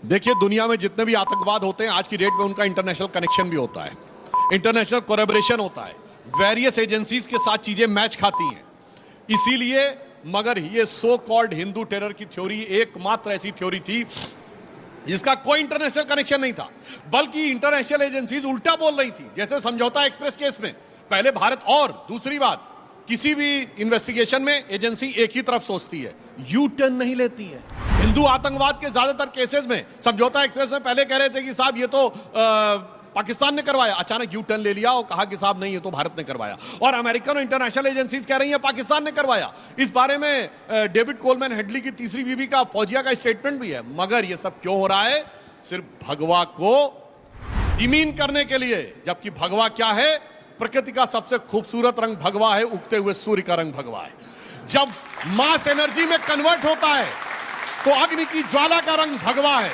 देखिए, दुनिया में जितने भी आतंकवाद होते हैं आज की डेट में उनका इंटरनेशनल कनेक्शन भी होता है, इंटरनेशनल कोलैबोरेशन होता है, वेरियस एजेंसीज के साथ चीजें मैच खाती हैं। इसीलिए मगर ये सो कॉल्ड हिंदू टेरर की थ्योरी एकमात्र ऐसी थ्योरी थी जिसका कोई इंटरनेशनल कनेक्शन नहीं था, बल्कि इंटरनेशनल एजेंसीज उल्टा बोल रही थी। जैसे समझौता एक्सप्रेस केस में पहले भारत, और दूसरी बात, किसी भी इन्वेस्टिगेशन में एजेंसी एक ही तरफ सोचती है, यू टर्न नहीं लेती है। हिंदू आतंकवाद के ज्यादातर केसेस में समझौता एक्सप्रेस में पहले कह रहे थे कि साहब ये तो पाकिस्तान ने करवाया, अचानक यू टर्न ले लिया और कहा कि साहब नहीं, ये तो भारत ने करवाया। और अमेरिकन और इंटरनेशनल एजेंसीज कह रही हैं पाकिस्तान ने करवाया। इस बारे में डेविड कोलमैन हेडली की तीसरी बीवी का, फौजिया का स्टेटमेंट भी है। मगर ये सब क्यों हो रहा है? सिर्फ भगवा को डिमीन करने के लिए। जबकि भगवा क्या है? प्रकृति का सबसे खूबसूरत रंग भगवा है, उगते हुए सूर्य का रंग भगवा है। जब मास एनर्जी में कन्वर्ट होता है तो अग्नि की ज्वाला का रंग भगवा है,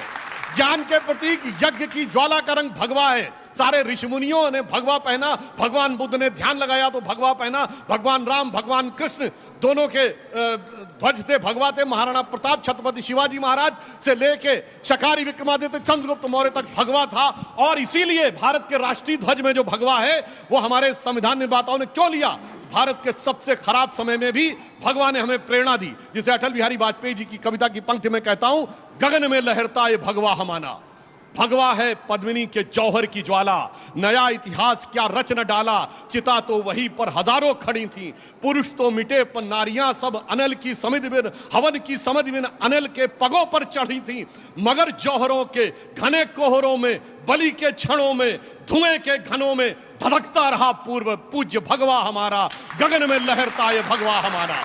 ज्ञान के प्रतीक यज्ञ की ज्वाला का रंग भगवा है। सारे ऋषिमुनियों ने भगवा पहना, भगवान बुद्ध ने ध्यान लगाया तो भगवा पहना, भगवान राम, भगवान कृष्ण दोनों के ध्वज थे, भगवा थे। महाराणा प्रताप, छत्रपति शिवाजी महाराज से लेके शकारी विक्रमादित्य, चंद्रगुप्त मौर्य तक भगवा था। और इसीलिए भारत के राष्ट्रीय ध्वज में जो भगवा है वो हमारे संविधान निर्माताओं ने क्यों लिया? भारत के सबसे खराब समय में भी भगवान ने हमें प्रेरणा दी। जिसे अटल बिहारी वाजपेयी जी की कविता की पंक्ति में कहता हूं, गगन में लहरता ये भगवा हमारा। भगवा है पद्मिनी के जौहर की ज्वाला, नया इतिहास क्या रच न डाला, चिता तो वहीं पर हजारों खड़ी थी। पुरुष तो मिटे पर नारियां सब अनल की समिध बिन, हवन की समझ बिन अनल के पगों पर चढ़ी थी। मगर जौहरों के घने कोहरों में, बलि के क्षणों में, धुएं के घनों में धड़कता रहा पूर्व पूज्य भगवा हमारा। गगन में लहरता ये भगवा हमारा।